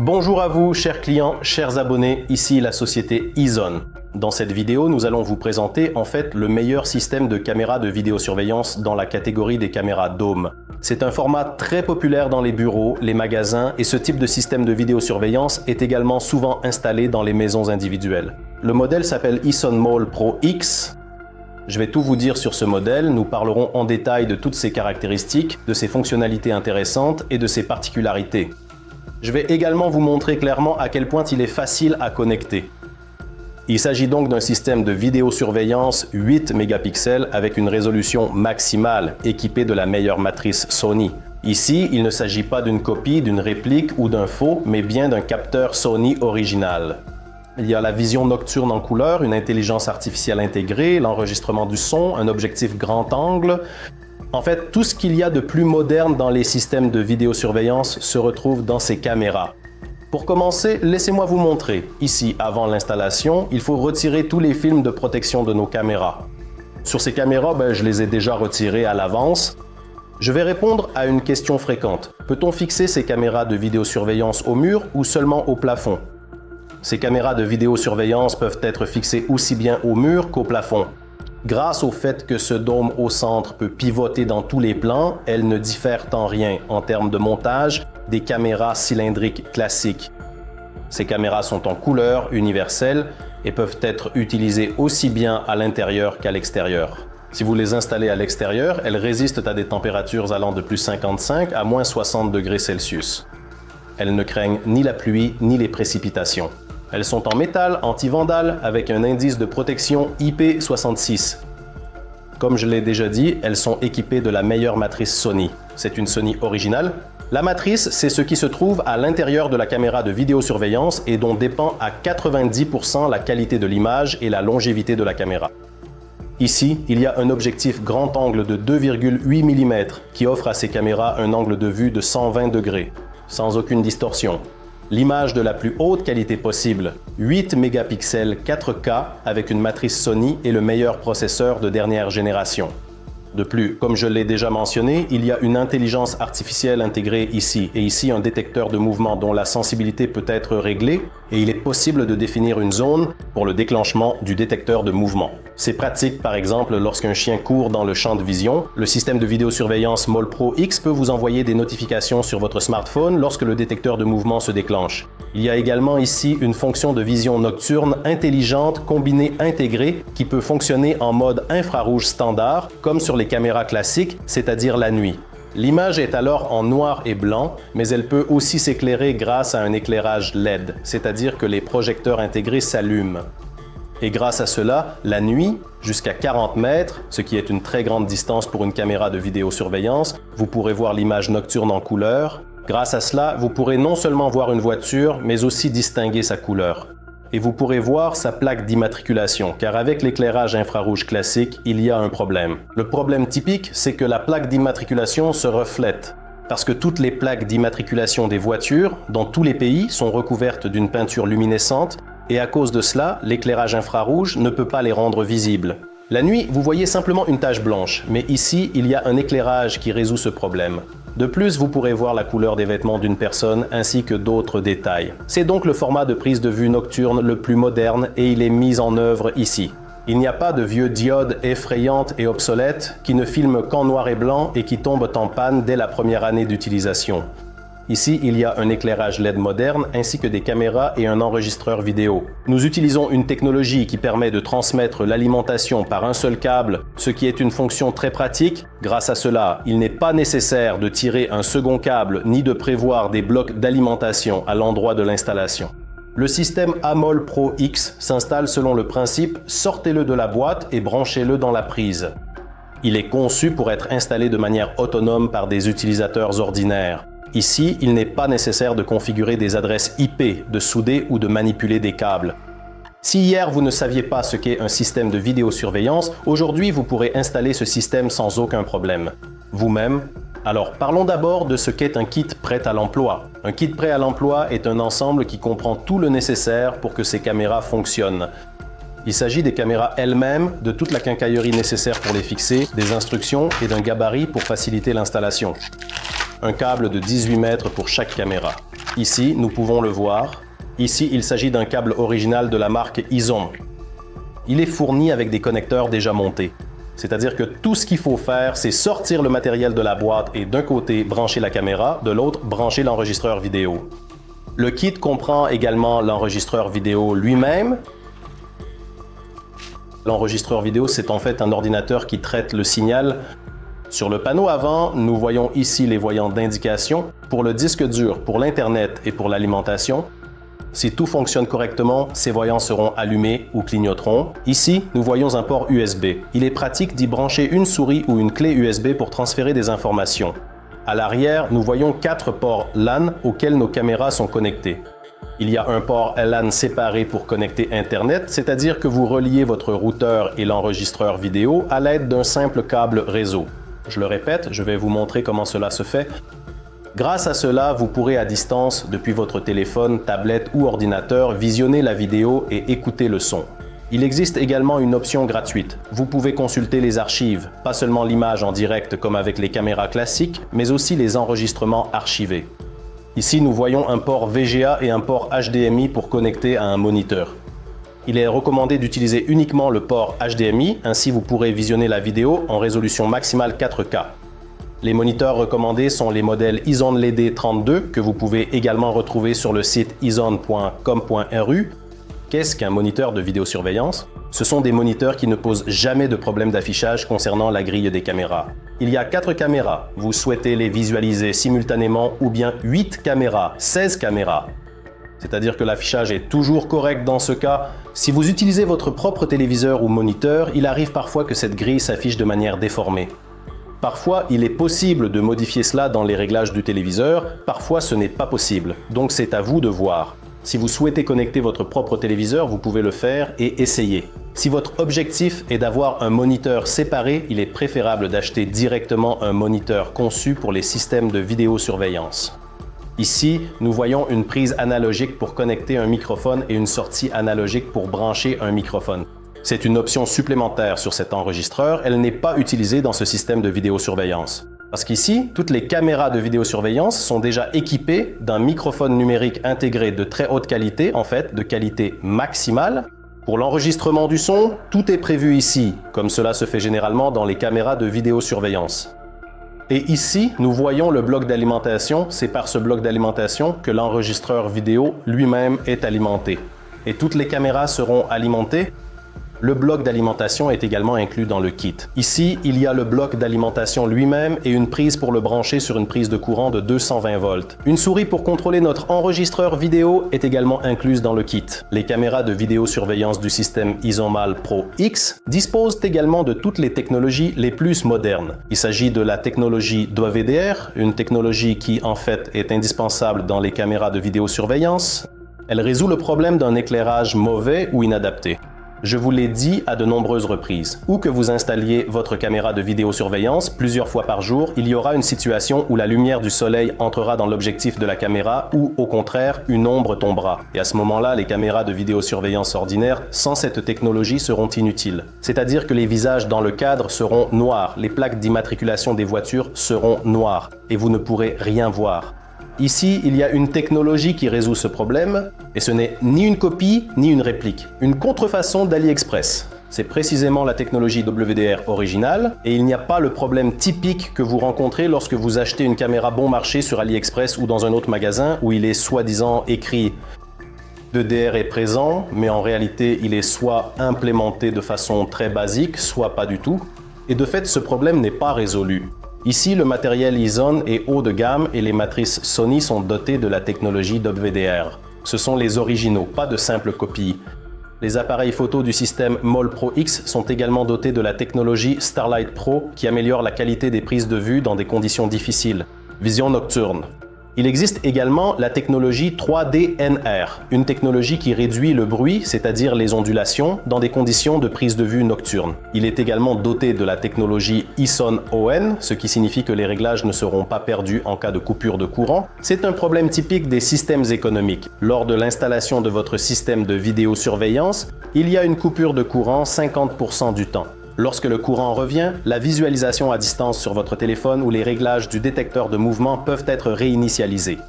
Bonjour à vous, chers clients, chers abonnés, ici la société Ezone. Dans cette vidéo, nous allons vous présenter en fait le meilleur système de caméras de vidéosurveillance dans la catégorie des caméras Dome. C'est un format très populaire dans les bureaux, les magasins et ce type de système de vidéosurveillance est également souvent installé dans les maisons individuelles. Le modèle s'appelle Ezone Mall Pro X. Je vais tout vous dire sur ce modèle, nous parlerons en détail de toutes ses caractéristiques, de ses fonctionnalités intéressantes et de ses particularités. Je vais également vous montrer clairement à quel point il est facile à connecter. Il s'agit donc d'un système de vidéosurveillance 8 mégapixels avec une résolution maximale équipé de la meilleure matrice Sony. Ici, il ne s'agit pas d'une copie, d'une réplique ou d'un faux, mais bien d'un capteur Sony original. Il y a la vision nocturne en couleur, une intelligence artificielle intégrée, l'enregistrement du son, un objectif grand angle. En fait, tout ce qu'il y a de plus moderne dans les systèmes de vidéosurveillance se retrouve dans ces caméras. Pour commencer, laissez-moi vous montrer. Ici, avant l'installation, il faut retirer tous les films de protection de nos caméras. Sur ces caméras, je les ai déjà retirés à l'avance. Je vais répondre à une question fréquente. Peut-on fixer ces caméras de vidéosurveillance au mur ou seulement au plafond? Ces caméras de vidéosurveillance peuvent être fixées aussi bien au mur qu'au plafond. Grâce au fait que ce dôme au centre peut pivoter dans tous les plans, elles ne diffèrent en rien en termes de montage des caméras cylindriques classiques. Ces caméras sont en couleur universelle et peuvent être utilisées aussi bien à l'intérieur qu'à l'extérieur. Si vous les installez à l'extérieur, elles résistent à des températures allant de plus 55 à moins 60 degrés Celsius. Elles ne craignent ni la pluie ni les précipitations. Elles sont en métal anti-vandale avec un indice de protection IP66. Comme je l'ai déjà dit, elles sont équipées de la meilleure matrice Sony. C'est une Sony originale. La matrice, c'est ce qui se trouve à l'intérieur de la caméra de vidéosurveillance et dont dépend à 90% la qualité de l'image et la longévité de la caméra. Ici, il y a un objectif grand angle de 2,8 mm qui offre à ces caméras un angle de vue de 120 degrés, sans aucune distorsion. L'image de la plus haute qualité possible, 8 mégapixels 4K avec une matrice Sony et le meilleur processeur de dernière génération. De plus, comme je l'ai déjà mentionné, il y a une intelligence artificielle intégrée ici et ici un détecteur de mouvement dont la sensibilité peut être réglée et il est possible de définir une zone pour le déclenchement du détecteur de mouvement. C'est pratique par exemple lorsqu'un chien court dans le champ de vision. Le système de vidéosurveillance Mall Pro X peut vous envoyer des notifications sur votre smartphone lorsque le détecteur de mouvement se déclenche. Il y a également ici une fonction de vision nocturne intelligente combinée intégrée qui peut fonctionner en mode infrarouge standard comme sur les caméras classiques, c'est-à-dire la nuit. L'image est alors en noir et blanc, mais elle peut aussi s'éclairer grâce à un éclairage LED, c'est-à-dire que les projecteurs intégrés s'allument. Et grâce à cela, la nuit, jusqu'à 40 mètres, ce qui est une très grande distance pour une caméra de vidéosurveillance, vous pourrez voir l'image nocturne en couleur. Grâce à cela, vous pourrez non seulement voir une voiture, mais aussi distinguer sa couleur. Et vous pourrez voir sa plaque d'immatriculation, car avec l'éclairage infrarouge classique, il y a un problème. Le problème typique, c'est que la plaque d'immatriculation se reflète, parce que toutes les plaques d'immatriculation des voitures, dans tous les pays, sont recouvertes d'une peinture luminescente, et à cause de cela, l'éclairage infrarouge ne peut pas les rendre visibles. La nuit, vous voyez simplement une tache blanche, mais ici, il y a un éclairage qui résout ce problème. De plus, vous pourrez voir la couleur des vêtements d'une personne ainsi que d'autres détails. C'est donc le format de prise de vue nocturne le plus moderne et il est mis en œuvre ici. Il n'y a pas de vieux diodes effrayantes et obsolètes qui ne filment qu'en noir et blanc et qui tombent en panne dès la première année d'utilisation. Ici, il y a un éclairage LED moderne ainsi que des caméras et un enregistreur vidéo. Nous utilisons une technologie qui permet de transmettre l'alimentation par un seul câble, ce qui est une fonction très pratique. Grâce à cela, il n'est pas nécessaire de tirer un second câble ni de prévoir des blocs d'alimentation à l'endroit de l'installation. Le système AMOL Pro X s'installe selon le principe « sortez-le de la boîte et branchez-le dans la prise ». Il est conçu pour être installé de manière autonome par des utilisateurs ordinaires. Ici, il n'est pas nécessaire de configurer des adresses IP, de souder ou de manipuler des câbles. Si hier vous ne saviez pas ce qu'est un système de vidéosurveillance, aujourd'hui vous pourrez installer ce système sans aucun problème. Vous-même. Alors parlons d'abord de ce qu'est un kit prêt à l'emploi. Un kit prêt à l'emploi est un ensemble qui comprend tout le nécessaire pour que ces caméras fonctionnent. Il s'agit des caméras elles-mêmes, de toute la quincaillerie nécessaire pour les fixer, des instructions et d'un gabarit pour faciliter l'installation. Un câble de 18 mètres pour chaque caméra. Ici, nous pouvons le voir. Ici, il s'agit d'un câble original de la marque Izon. Il est fourni avec des connecteurs déjà montés. C'est-à-dire que tout ce qu'il faut faire, c'est sortir le matériel de la boîte et d'un côté brancher la caméra, de l'autre brancher l'enregistreur vidéo. Le kit comprend également l'enregistreur vidéo lui-même. L'enregistreur vidéo, c'est en fait un ordinateur qui traite le signal. Sur le panneau avant, nous voyons ici les voyants d'indication pour le disque dur, pour l'Internet et pour l'alimentation. Si tout fonctionne correctement, ces voyants seront allumés ou clignoteront. Ici, nous voyons un port USB. Il est pratique d'y brancher une souris ou une clé USB pour transférer des informations. À l'arrière, nous voyons 4 ports LAN auxquels nos caméras sont connectées. Il y a un port LAN séparé pour connecter Internet, c'est-à-dire que vous reliez votre routeur et l'enregistreur vidéo à l'aide d'un simple câble réseau. Je le répète, je vais vous montrer comment cela se fait. Grâce à cela, vous pourrez à distance, depuis votre téléphone, tablette ou ordinateur, visionner la vidéo et écouter le son. Il existe également une option gratuite. Vous pouvez consulter les archives, pas seulement l'image en direct comme avec les caméras classiques, mais aussi les enregistrements archivés. Ici, nous voyons un port VGA et un port HDMI pour connecter à un moniteur. Il est recommandé d'utiliser uniquement le port HDMI, ainsi vous pourrez visionner la vidéo en résolution maximale 4K. Les moniteurs recommandés sont les modèles Izon LED 32 que vous pouvez également retrouver sur le site izon.com.ru. Qu'est-ce qu'un moniteur de vidéosurveillance? Ce sont des moniteurs qui ne posent jamais de problème d'affichage concernant la grille des caméras. Il y a 4 caméras, vous souhaitez les visualiser simultanément ou bien 8 caméras, 16 caméras. C'est-à-dire que l'affichage est toujours correct dans ce cas. Si vous utilisez votre propre téléviseur ou moniteur, il arrive parfois que cette grille s'affiche de manière déformée. Parfois, il est possible de modifier cela dans les réglages du téléviseur, parfois ce n'est pas possible, donc c'est à vous de voir. Si vous souhaitez connecter votre propre téléviseur, vous pouvez le faire et essayer. Si votre objectif est d'avoir un moniteur séparé, il est préférable d'acheter directement un moniteur conçu pour les systèmes de vidéosurveillance. Ici, nous voyons une prise analogique pour connecter un microphone et une sortie analogique pour brancher un microphone. C'est une option supplémentaire sur cet enregistreur, elle n'est pas utilisée dans ce système de vidéosurveillance. Parce qu'ici, toutes les caméras de vidéosurveillance sont déjà équipées d'un microphone numérique intégré de très haute qualité, en fait de qualité maximale. Pour l'enregistrement du son, tout est prévu ici, comme cela se fait généralement dans les caméras de vidéosurveillance. Et ici, nous voyons le bloc d'alimentation, c'est par ce bloc d'alimentation que l'enregistreur vidéo lui-même est alimenté. Et toutes les caméras seront alimentées. Le bloc d'alimentation est également inclus dans le kit. Ici, il y a le bloc d'alimentation lui-même et une prise pour le brancher sur une prise de courant de 220 volts. Une souris pour contrôler notre enregistreur vidéo est également incluse dans le kit. Les caméras de vidéosurveillance du système Isomal Pro X disposent également de toutes les technologies les plus modernes. Il s'agit de la technologie WDR, une technologie qui en fait est indispensable dans les caméras de vidéosurveillance. Elle résout le problème d'un éclairage mauvais ou inadapté. Je vous l'ai dit à de nombreuses reprises. Où que vous installiez votre caméra de vidéosurveillance plusieurs fois par jour, il y aura une situation où la lumière du soleil entrera dans l'objectif de la caméra ou, au contraire, une ombre tombera. Et à ce moment-là, les caméras de vidéosurveillance ordinaires, sans cette technologie, seront inutiles. C'est-à-dire que les visages dans le cadre seront noirs, les plaques d'immatriculation des voitures seront noires, et vous ne pourrez rien voir. Ici, il y a une technologie qui résout ce problème, et ce n'est ni une copie, ni une réplique. Une contrefaçon d'AliExpress. C'est précisément la technologie WDR originale, et il n'y a pas le problème typique que vous rencontrez lorsque vous achetez une caméra bon marché sur AliExpress ou dans un autre magasin où il est soi-disant écrit WDR est présent, mais en réalité, il est soit implémenté de façon très basique, soit pas du tout. Et de fait, ce problème n'est pas résolu. Ici, le matériel Izon est haut de gamme et les matrices Sony sont dotées de la technologie WDR. Ce sont les originaux, pas de simples copies. Les appareils photo du système MOL Pro X sont également dotés de la technologie Starlight Pro qui améliore la qualité des prises de vue dans des conditions difficiles. Vision nocturne. Il existe également la technologie 3D-NR, une technologie qui réduit le bruit, c'est-à-dire les ondulations, dans des conditions de prise de vue nocturne. Il est également doté de la technologie ISON-ON, ce qui signifie que les réglages ne seront pas perdus en cas de coupure de courant. C'est un problème typique des systèmes économiques. Lors de l'installation de votre système de vidéosurveillance, il y a une coupure de courant 50% du temps. Lorsque le courant revient, la visualisation à distance sur votre téléphone ou les réglages du détecteur de mouvement peuvent être réinitialisés.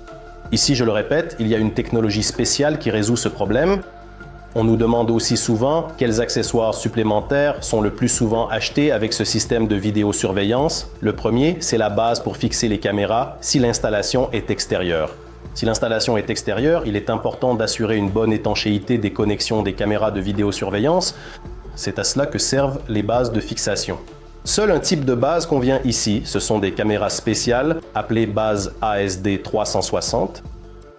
Ici, je le répète, il y a une technologie spéciale qui résout ce problème. On nous demande aussi souvent quels accessoires supplémentaires sont le plus souvent achetés avec ce système de vidéosurveillance. Le premier, c'est la base pour fixer les caméras si l'installation est extérieure. Si l'installation est extérieure, il est important d'assurer une bonne étanchéité des connexions des caméras de vidéosurveillance. C'est à cela que servent les bases de fixation. Seul un type de base convient ici, ce sont des caméras spéciales appelées base ASD 360.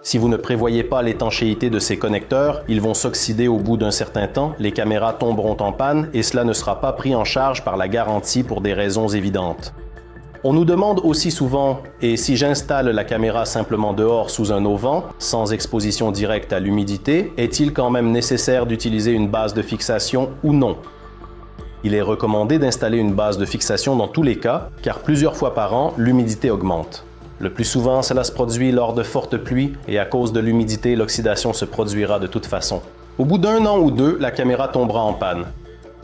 Si vous ne prévoyez pas l'étanchéité de ces connecteurs, ils vont s'oxyder au bout d'un certain temps, les caméras tomberont en panne et cela ne sera pas pris en charge par la garantie pour des raisons évidentes. On nous demande aussi souvent, et si j'installe la caméra simplement dehors sous un auvent, sans exposition directe à l'humidité, est-il quand même nécessaire d'utiliser une base de fixation ou non? Il est recommandé d'installer une base de fixation dans tous les cas, car plusieurs fois par an, l'humidité augmente. Le plus souvent, cela se produit lors de fortes pluies et à cause de l'humidité, l'oxydation se produira de toute façon. Au bout d'un an ou deux, la caméra tombera en panne.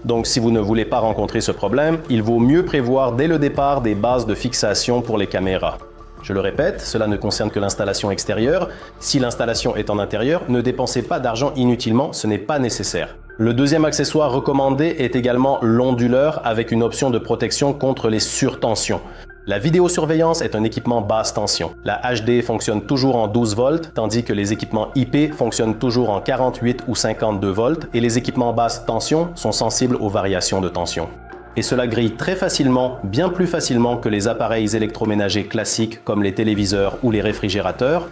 Donc si vous ne voulez pas rencontrer ce problème, il vaut mieux prévoir dès le départ des bases de fixation pour les caméras. Je le répète, cela ne concerne que l'installation extérieure. Si l'installation est en intérieur, ne dépensez pas d'argent inutilement, ce n'est pas nécessaire. Le deuxième accessoire recommandé est également l'onduleur avec une option de protection contre les surtensions. La vidéosurveillance est un équipement basse tension. La HD fonctionne toujours en 12 volts, tandis que les équipements IP fonctionnent toujours en 48 ou 52 volts et les équipements basse tension sont sensibles aux variations de tension. Et cela grille très facilement, bien plus facilement que les appareils électroménagers classiques comme les téléviseurs ou les réfrigérateurs.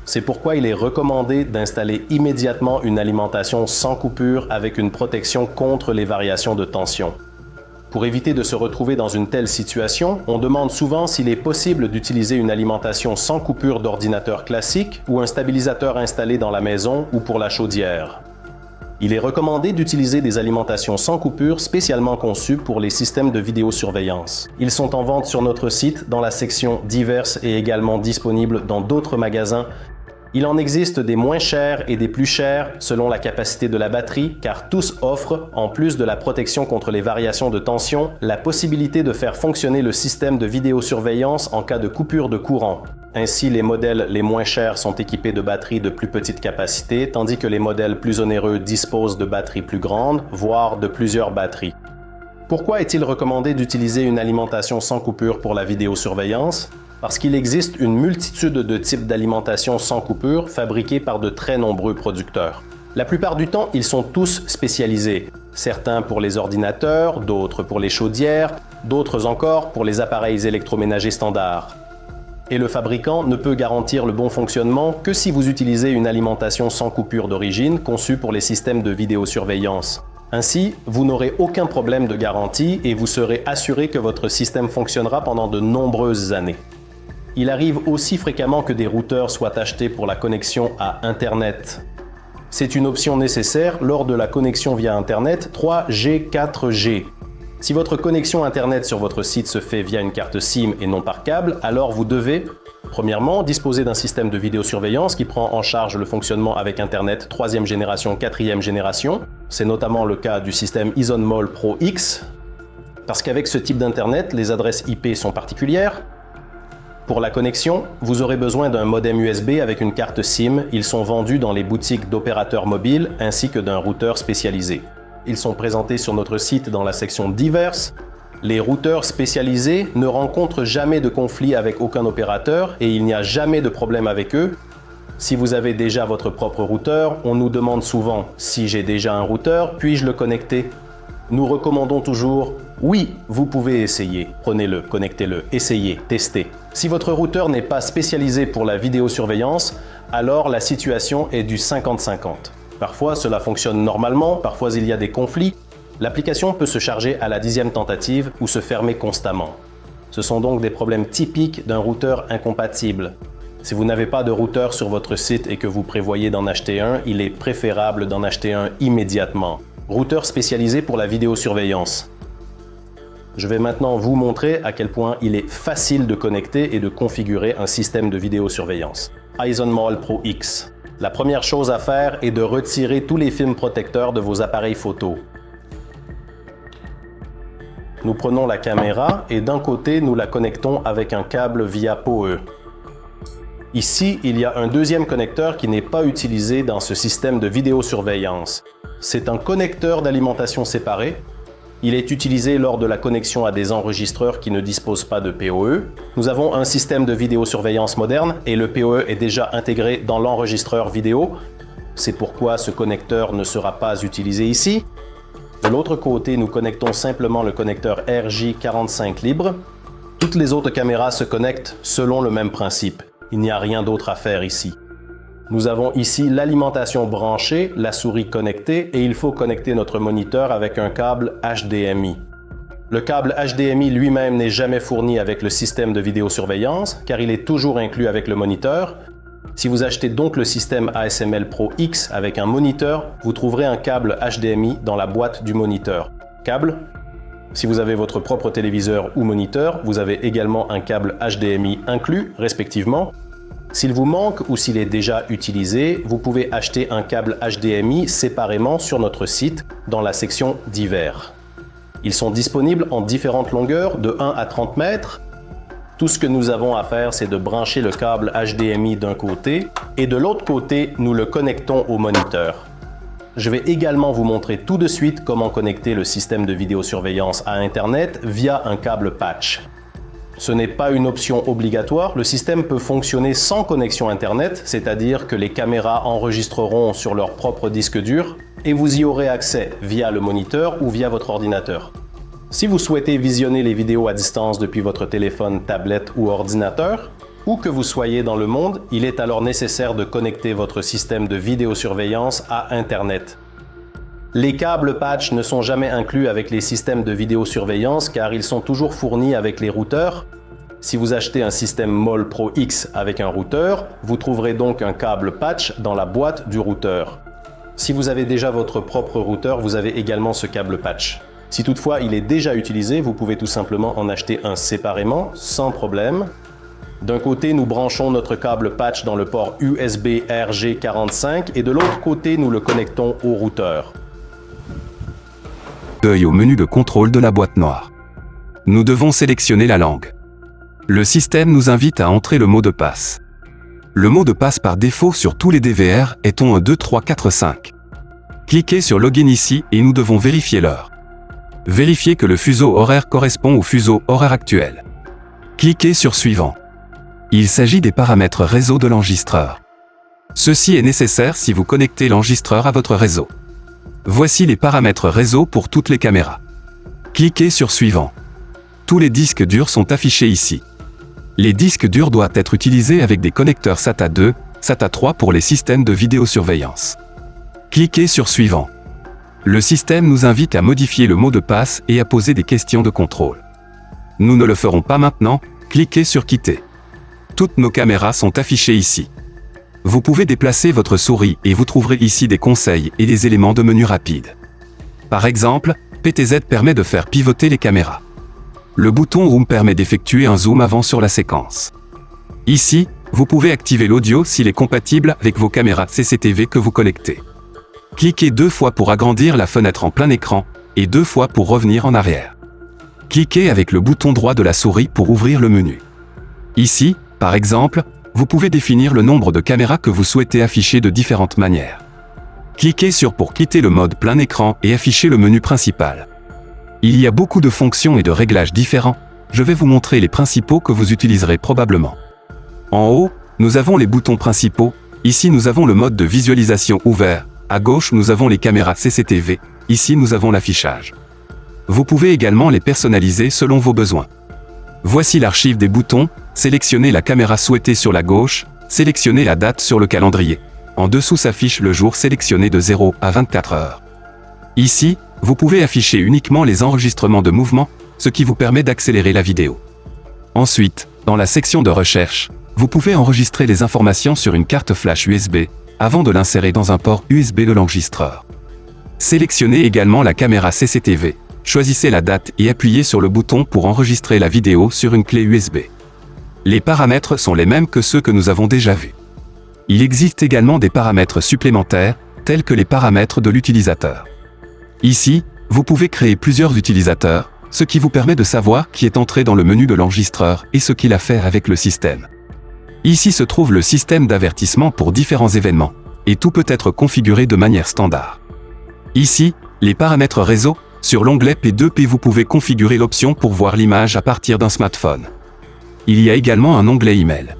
C'est pourquoi il est recommandé d'installer immédiatement une alimentation sans coupure avec une protection contre les variations de tension. Pour éviter de se retrouver dans une telle situation, on demande souvent s'il est possible d'utiliser une alimentation sans coupure d'ordinateur classique ou un stabilisateur installé dans la maison ou pour la chaudière. Il est recommandé d'utiliser des alimentations sans coupure spécialement conçues pour les systèmes de vidéosurveillance. Ils sont en vente sur notre site dans la section diverses et également disponibles dans d'autres magasins. Il en existe des moins chers et des plus chers selon la capacité de la batterie, car tous offrent, en plus de la protection contre les variations de tension, la possibilité de faire fonctionner le système de vidéosurveillance en cas de coupure de courant. Ainsi, les modèles les moins chers sont équipés de batteries de plus petite capacité, tandis que les modèles plus onéreux disposent de batteries plus grandes, voire de plusieurs batteries. Pourquoi est-il recommandé d'utiliser une alimentation sans coupure pour la vidéosurveillance? Parce qu'il existe une multitude de types d'alimentation sans coupure fabriqués par de très nombreux producteurs. La plupart du temps, ils sont tous spécialisés. Certains pour les ordinateurs, d'autres pour les chaudières, d'autres encore pour les appareils électroménagers standards. Et le fabricant ne peut garantir le bon fonctionnement que si vous utilisez une alimentation sans coupure d'origine conçue pour les systèmes de vidéosurveillance. Ainsi, vous n'aurez aucun problème de garantie et vous serez assuré que votre système fonctionnera pendant de nombreuses années. Il arrive aussi fréquemment que des routeurs soient achetés pour la connexion à Internet. C'est une option nécessaire lors de la connexion via Internet 3G, 4G. Si votre connexion Internet sur votre site se fait via une carte SIM et non par câble, alors vous devez, premièrement, disposer d'un système de vidéosurveillance qui prend en charge le fonctionnement avec Internet 3e génération, 4e génération. C'est notamment le cas du système EzonMall Pro X, parce qu'avec ce type d'Internet, les adresses IP sont particulières. Pour la connexion, vous aurez besoin d'un modem USB avec une carte SIM. Ils sont vendus dans les boutiques d'opérateurs mobiles ainsi que d'un routeur spécialisé. Ils sont présentés sur notre site dans la section diverses. Les routeurs spécialisés ne rencontrent jamais de conflit avec aucun opérateur et il n'y a jamais de problème avec eux. Si vous avez déjà votre propre routeur, on nous demande souvent « Si j'ai déjà un routeur, puis-je le connecter ?» Nous recommandons toujours « Oui, vous pouvez essayer. Prenez-le, connectez-le, essayez, testez. » Si votre routeur n'est pas spécialisé pour la vidéosurveillance, alors la situation est du 50-50. Parfois, cela fonctionne normalement, parfois il y a des conflits. L'application peut se charger à la 10e tentative ou se fermer constamment. Ce sont donc des problèmes typiques d'un routeur incompatible. Si vous n'avez pas de routeur sur votre site et que vous prévoyez d'en acheter un, il est préférable d'en acheter un immédiatement. Routeur spécialisé pour la vidéosurveillance. Je vais maintenant vous montrer à quel point il est facile de connecter et de configurer un système de vidéosurveillance. EzonMall Pro X. La première chose à faire est de retirer tous les films protecteurs de vos appareils photo. Nous prenons la caméra et d'un côté, nous la connectons avec un câble via PoE. Ici, il y a un deuxième connecteur qui n'est pas utilisé dans ce système de vidéosurveillance. C'est un connecteur d'alimentation séparé. Il est utilisé lors de la connexion à des enregistreurs qui ne disposent pas de PoE. Nous avons un système de vidéosurveillance moderne et le PoE est déjà intégré dans l'enregistreur vidéo. C'est pourquoi ce connecteur ne sera pas utilisé ici. De l'autre côté, nous connectons simplement le connecteur RJ45 libre. Toutes les autres caméras se connectent selon le même principe. Il n'y a rien d'autre à faire ici. Nous avons ici l'alimentation branchée, la souris connectée et il faut connecter notre moniteur avec un câble HDMI. Le câble HDMI lui-même n'est jamais fourni avec le système de vidéosurveillance car il est toujours inclus avec le moniteur. Si vous achetez donc le système ASML Pro X avec un moniteur, vous trouverez un câble HDMI dans la boîte du moniteur. Câble. Si vous avez votre propre téléviseur ou moniteur, vous avez également un câble HDMI inclus, respectivement. S'il vous manque ou s'il est déjà utilisé, vous pouvez acheter un câble HDMI séparément sur notre site dans la section divers. Ils sont disponibles en différentes longueurs de 1 à 30 mètres. Tout ce que nous avons à faire, c'est de brancher le câble HDMI d'un côté et de l'autre côté, nous le connectons au moniteur. Je vais également vous montrer tout de suite comment connecter le système de vidéosurveillance à Internet via un câble patch. Ce n'est pas une option obligatoire, le système peut fonctionner sans connexion Internet, c'est-à-dire que les caméras enregistreront sur leur propre disque dur et vous y aurez accès via le moniteur ou via votre ordinateur. Si vous souhaitez visionner les vidéos à distance depuis votre téléphone, tablette ou ordinateur, où que vous soyez dans le monde, il est alors nécessaire de connecter votre système de vidéosurveillance à Internet. Les câbles patch ne sont jamais inclus avec les systèmes de vidéosurveillance car ils sont toujours fournis avec les routeurs. Si vous achetez un système MOL Pro X avec un routeur, vous trouverez donc un câble patch dans la boîte du routeur. Si vous avez déjà votre propre routeur, vous avez également ce câble patch. Si toutefois il est déjà utilisé, vous pouvez tout simplement en acheter un séparément, sans problème. D'un côté, nous branchons notre câble patch dans le port USB RJ45 et de l'autre côté, nous le connectons au routeur. Au menu de contrôle de la boîte noire. Nous devons sélectionner la langue. Le système nous invite à entrer le mot de passe. Le mot de passe par défaut sur tous les DVR est ton 1, 2, 3, 4, 5. Cliquez sur Login ici et nous devons vérifier l'heure. Vérifiez que le fuseau horaire correspond au fuseau horaire actuel. Cliquez sur Suivant. Il s'agit des paramètres réseau de l'enregistreur. Ceci est nécessaire si vous connectez l'enregistreur à votre réseau. Voici les paramètres réseau pour toutes les caméras. Cliquez sur Suivant. Tous les disques durs sont affichés ici. Les disques durs doivent être utilisés avec des connecteurs SATA 2, SATA 3 pour les systèmes de vidéosurveillance. Cliquez sur Suivant. Le système nous invite à modifier le mot de passe et à poser des questions de contrôle. Nous ne le ferons pas maintenant, cliquez sur Quitter. Toutes nos caméras sont affichées ici. Vous pouvez déplacer votre souris et vous trouverez ici des conseils et des éléments de menu rapide. Par exemple, PTZ permet de faire pivoter les caméras. Le bouton Zoom permet d'effectuer un zoom avant sur la séquence. Ici, vous pouvez activer l'audio s'il est compatible avec vos caméras CCTV que vous connectez. Cliquez 2 fois pour agrandir la fenêtre en plein écran et 2 fois pour revenir en arrière. Cliquez avec le bouton droit de la souris pour ouvrir le menu. Ici, par exemple, vous pouvez définir le nombre de caméras que vous souhaitez afficher de différentes manières. Cliquez sur pour quitter le mode plein écran et afficher le menu principal. Il y a beaucoup de fonctions et de réglages différents, je vais vous montrer les principaux que vous utiliserez probablement. En haut, nous avons les boutons principaux, ici nous avons le mode de visualisation ouvert, à gauche nous avons les caméras CCTV, ici nous avons l'affichage. Vous pouvez également les personnaliser selon vos besoins. Voici l'archive des boutons, sélectionnez la caméra souhaitée sur la gauche, sélectionnez la date sur le calendrier. En dessous s'affiche le jour sélectionné de 0 à 24 heures. Ici, vous pouvez afficher uniquement les enregistrements de mouvement, ce qui vous permet d'accélérer la vidéo. Ensuite, dans la section de recherche, vous pouvez enregistrer les informations sur une carte flash USB, avant de l'insérer dans un port USB de l'enregistreur. Sélectionnez également la caméra CCTV, choisissez la date et appuyez sur le bouton pour enregistrer la vidéo sur une clé USB. Les paramètres sont les mêmes que ceux que nous avons déjà vus. Il existe également des paramètres supplémentaires, tels que les paramètres de l'utilisateur. Ici, vous pouvez créer plusieurs utilisateurs, ce qui vous permet de savoir qui est entré dans le menu de l'enregistreur et ce qu'il a fait avec le système. Ici se trouve le système d'avertissement pour différents événements, et tout peut être configuré de manière standard. Ici, les paramètres réseau, sur l'onglet P2P vous pouvez configurer l'option pour voir l'image à partir d'un smartphone. Il y a également un onglet email.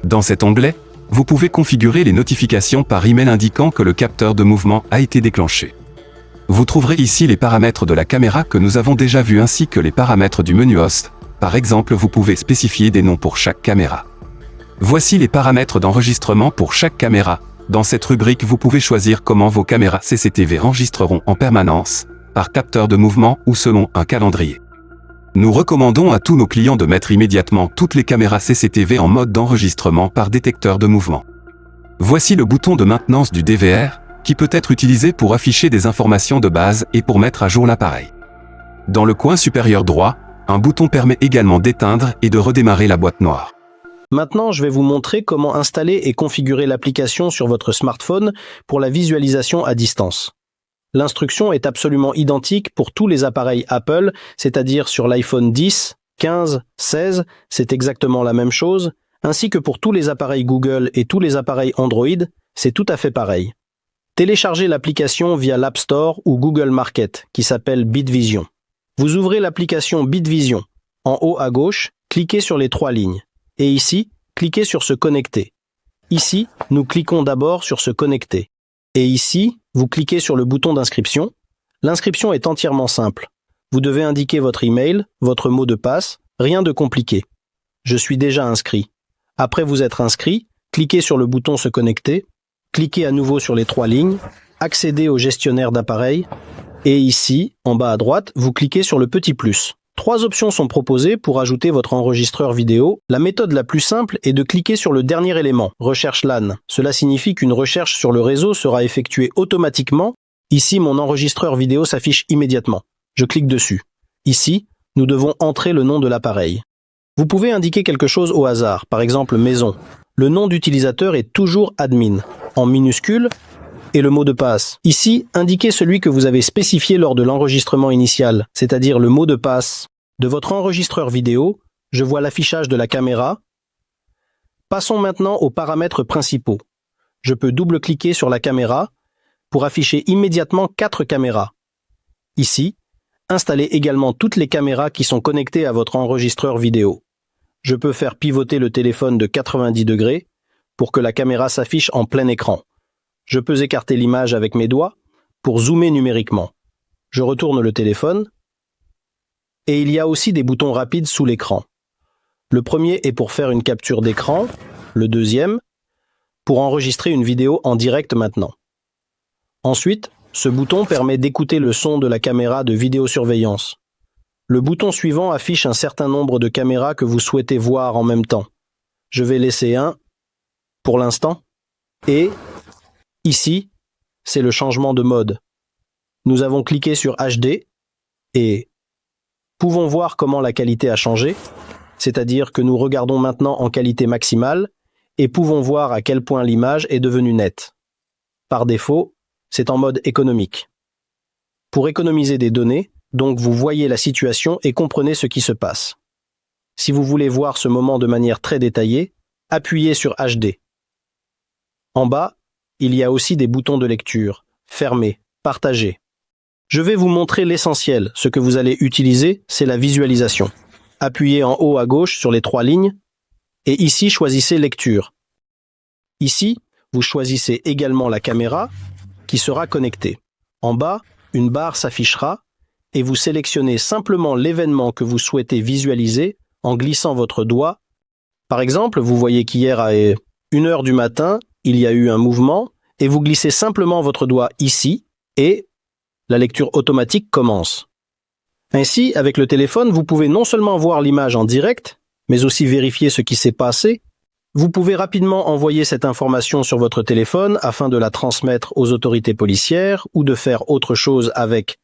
Dans cet onglet, vous pouvez configurer les notifications par email indiquant que le capteur de mouvement a été déclenché. Vous trouverez ici les paramètres de la caméra que nous avons déjà vus ainsi que les paramètres du menu host. Par exemple, vous pouvez spécifier des noms pour chaque caméra. Voici les paramètres d'enregistrement pour chaque caméra. Dans cette rubrique, vous pouvez choisir comment vos caméras CCTV enregistreront en permanence, par capteur de mouvement ou selon un calendrier. Nous recommandons à tous nos clients de mettre immédiatement toutes les caméras CCTV en mode d'enregistrement par détecteur de mouvement. Voici le bouton de maintenance du DVR, qui peut être utilisé pour afficher des informations de base et pour mettre à jour l'appareil. Dans le coin supérieur droit, un bouton permet également d'éteindre et de redémarrer la boîte noire. Maintenant, je vais vous montrer comment installer et configurer l'application sur votre smartphone pour la visualisation à distance. L'instruction est absolument identique pour tous les appareils Apple, c'est-à-dire sur l'iPhone 10, 15, 16, c'est exactement la même chose, ainsi que pour tous les appareils Google et tous les appareils Android, c'est tout à fait pareil. Téléchargez l'application via l'App Store ou Google Market, qui s'appelle BitVision. Vous ouvrez l'application BitVision. En haut à gauche, cliquez sur les 3 lignes. Et ici, cliquez sur se connecter. Ici, nous cliquons d'abord sur se connecter. Et ici, vous cliquez sur le bouton d'inscription. L'inscription est entièrement simple. Vous devez indiquer votre email, votre mot de passe, rien de compliqué. Je suis déjà inscrit. Après vous être inscrit, cliquez sur le bouton se connecter, cliquez à nouveau sur les 3 lignes, accédez au gestionnaire d'appareil, et ici, en bas à droite, vous cliquez sur le petit plus. 3 options sont proposées pour ajouter votre enregistreur vidéo. La méthode la plus simple est de cliquer sur le dernier élément, recherche LAN. Cela signifie qu'une recherche sur le réseau sera effectuée automatiquement. Ici, mon enregistreur vidéo s'affiche immédiatement. Je clique dessus. Ici, nous devons entrer le nom de l'appareil. Vous pouvez indiquer quelque chose au hasard, par exemple maison. Le nom d'utilisateur est toujours admin, en minuscule, et le mot de passe. Ici, indiquez celui que vous avez spécifié lors de l'enregistrement initial, c'est-à-dire le mot de passe. De votre enregistreur vidéo, je vois l'affichage de la caméra. Passons maintenant aux paramètres principaux. Je peux double-cliquer sur la caméra pour afficher immédiatement 4 caméras. Ici, installez également toutes les caméras qui sont connectées à votre enregistreur vidéo. Je peux faire pivoter le téléphone de 90 degrés pour que la caméra s'affiche en plein écran. Je peux écarter l'image avec mes doigts pour zoomer numériquement. Je retourne le téléphone et il y a aussi des boutons rapides sous l'écran. Le premier est pour faire une capture d'écran, le deuxième pour enregistrer une vidéo en direct maintenant. Ensuite, ce bouton permet d'écouter le son de la caméra de vidéosurveillance. Le bouton suivant affiche un certain nombre de caméras que vous souhaitez voir en même temps. Je vais laisser un pour l'instant et ici, c'est le changement de mode. Nous avons cliqué sur HD et pouvons voir comment la qualité a changé, c'est-à-dire que nous regardons maintenant en qualité maximale et pouvons voir à quel point l'image est devenue nette. Par défaut, c'est en mode économique. Pour économiser des données, donc vous voyez la situation et comprenez ce qui se passe. Si vous voulez voir ce moment de manière très détaillée, appuyez sur HD. En bas, il y a aussi des boutons de lecture, fermer, partager. Je vais vous montrer l'essentiel. Ce que vous allez utiliser, c'est la visualisation. Appuyez en haut à gauche sur les 3 lignes et ici choisissez lecture. Ici, vous choisissez également la caméra qui sera connectée. En bas, une barre s'affichera et vous sélectionnez simplement l'événement que vous souhaitez visualiser en glissant votre doigt. Par exemple, vous voyez qu'hier à 1h du matin, il y a eu un mouvement et vous glissez simplement votre doigt ici et la lecture automatique commence. Ainsi, avec le téléphone, vous pouvez non seulement voir l'image en direct, mais aussi vérifier ce qui s'est passé. Vous pouvez rapidement envoyer cette information sur votre téléphone afin de la transmettre aux autorités policières ou de faire autre chose avec